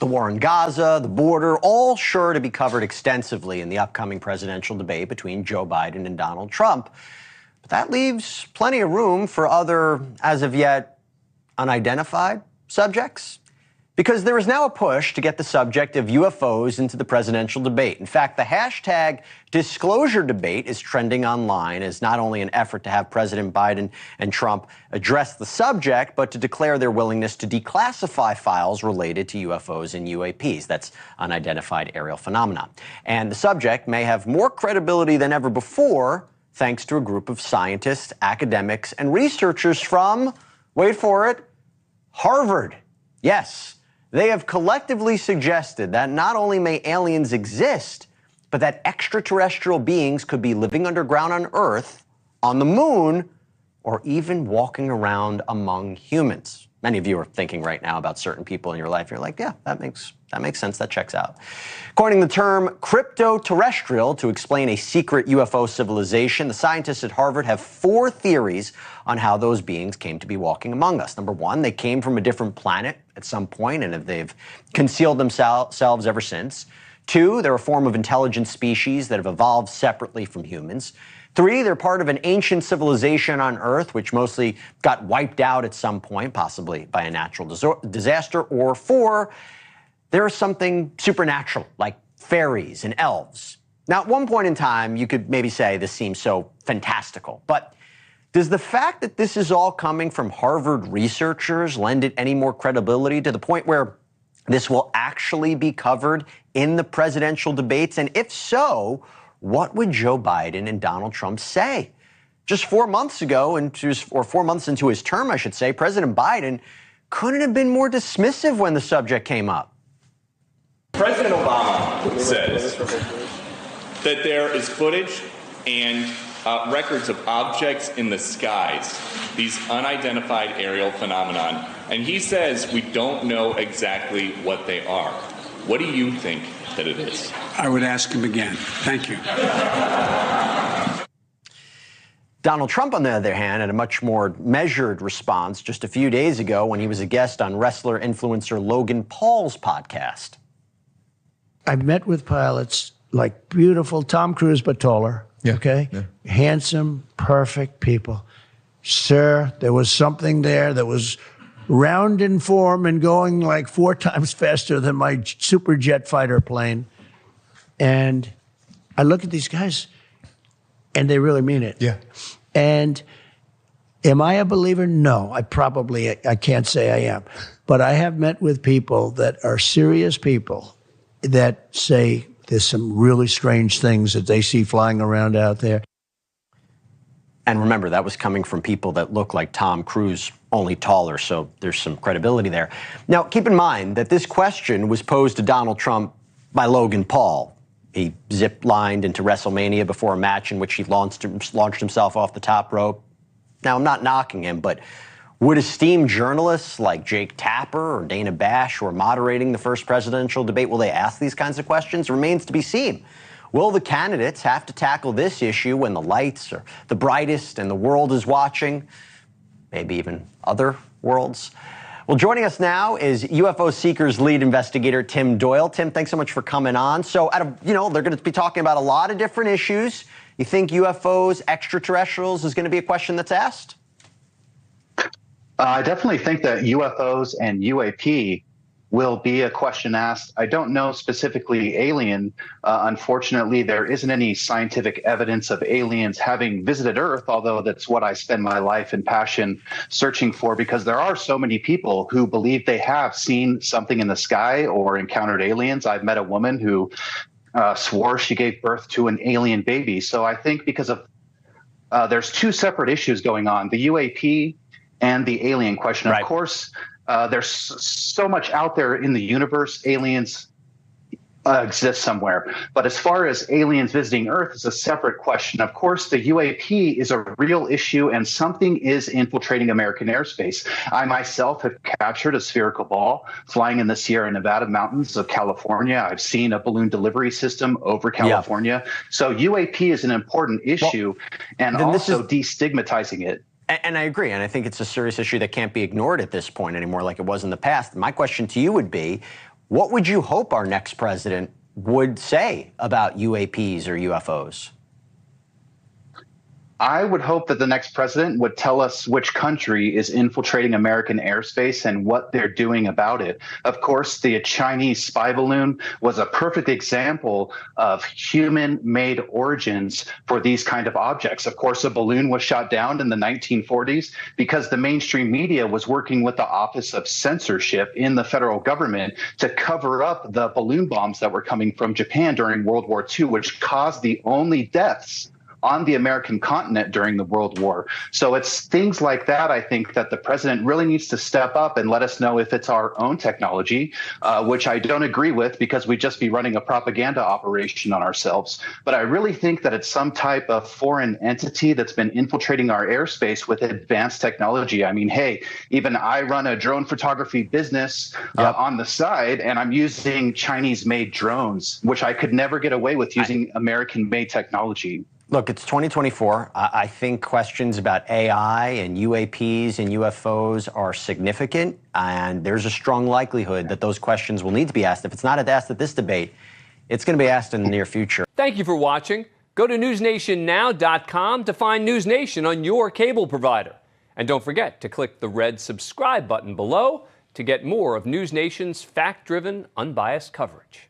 The war in Gaza, the border, all sure to be covered extensively in the upcoming presidential debate between Joe Biden and Donald Trump. But that leaves plenty of room for other, as of yet, unidentified subjects. Because there is now a push to get the subject of UFOs into the presidential debate. In fact, the hashtag disclosure debate is trending online as not only an effort to have President Biden and Trump address the subject, but to declare their willingness to declassify files related to UFOs and UAPs. That's unidentified aerial phenomena. And the subject may have more credibility than ever before, thanks to a group of scientists, academics, and researchers from, wait for it, Harvard. Yes. They have collectively suggested that not only may aliens exist, but that extraterrestrial beings could be living underground on Earth, on the moon, or even walking around among humans. Many of you are thinking right now about certain people in your life. You're like, yeah, that makes sense. That checks out. Coining the term crypto-terrestrial to explain a secret UFO civilization, the scientists at Harvard have 4 theories on how those beings came to be walking among us. Number 1, they came from a different planet at some point, and they've concealed themselves ever since. 2, they're a form of intelligent species that have evolved separately from humans. 3, they're part of an ancient civilization on Earth, which mostly got wiped out at some point, possibly by a natural disaster. Or 4, there is something supernatural, like fairies and elves. Now, at one point in time, you could maybe say this seems so fantastical, but does the fact that this is all coming from Harvard researchers lend it any more credibility to the point where this will actually be covered in the presidential debates? And if so, what would Joe Biden and Donald Trump say? Just 4 months ago, or 4 months into his term, I should say, President Biden couldn't have been more dismissive when the subject came up. President Obama says that there is footage and records of objects in the skies, these unidentified aerial phenomenon, and he says we don't know exactly what they are. What do you think that it is? I would ask him again. Thank you. Donald Trump, on the other hand, had a much more measured response just a few days ago when he was a guest on wrestler-influencer Logan Paul's podcast. I've met with pilots like beautiful Tom Cruise, but taller. Yeah. Okay? Yeah. Handsome, perfect people. Sir, there was something there that was round in form and going like 4 times faster than my super jet fighter plane. And I look at these guys and they really mean it. Yeah. And am I a believer? No, I can't say I am. But I have met with people that are serious people that say there's some really strange things that they see flying around out there. And remember, that was coming from people that look like Tom Cruise, only taller, so there's some credibility there. Now, keep in mind that this question was posed to Donald Trump by Logan Paul. He zip-lined into WrestleMania before a match in which he launched himself off the top rope. Now, I'm not knocking him, but would esteemed journalists like Jake Tapper or Dana Bash, who are moderating the first presidential debate, will they ask these kinds of questions? Remains to be seen. Will the candidates have to tackle this issue when the lights are the brightest and the world is watching? Maybe even other worlds? Well, joining us now is UFO Seekers lead investigator Tim Doyle. Tim, thanks so much for coming on. So, they're going to be talking about a lot of different issues. You think UFOs, extraterrestrials is going to be a question that's asked? I definitely think that UFOs and UAP will be a question asked. I don't know specifically alien. Unfortunately, there isn't any scientific evidence of aliens having visited Earth, although that's what I spend my life and passion searching for, because there are so many people who believe they have seen something in the sky or encountered aliens. I've met a woman who swore she gave birth to an alien baby. So I think because of there's 2 separate issues going on, the UAP and the alien question. Right. Of course, there's so much out there in the universe. Aliens exist somewhere. But as far as aliens visiting Earth is a separate question. Of course, the UAP is a real issue and something is infiltrating American airspace. I myself have captured a spherical ball flying in the Sierra Nevada mountains of California. I've seen a balloon delivery system over California. Yeah. So UAP is an important issue, and also destigmatizing it. And I agree, and I think it's a serious issue that can't be ignored at this point anymore like it was in the past. My question to you would be, What would you hope our next president would say about UAPs or UFOs? I would hope that the next president would tell us which country is infiltrating American airspace and what they're doing about it. Of course, the Chinese spy balloon was a perfect example of human-made origins for these kind of objects. Of course, a balloon was shot down in the 1940s because the mainstream media was working with the Office of Censorship in the federal government to cover up the balloon bombs that were coming from Japan during World War II, which caused the only deaths on the American continent during the World War. So it's things like that, I think, that the president really needs to step up and let us know if it's our own technology, which I don't agree with because we'd just be running a propaganda operation on ourselves. But I really think that it's some type of foreign entity that's been infiltrating our airspace with advanced technology. I mean, hey, even I run a drone photography business on the side, and I'm using Chinese-made drones, which I could never get away with using American-made technology. Look, it's 2024. I think questions about AI and UAPs and UFOs are significant, and there's a strong likelihood that those questions will need to be asked. If it's not asked at this debate, it's going to be asked in the near future. Thank you for watching. Go to newsnationnow.com to find News Nation on your cable provider. And don't forget to click the red subscribe button below to get more of News Nation's fact-driven, unbiased coverage.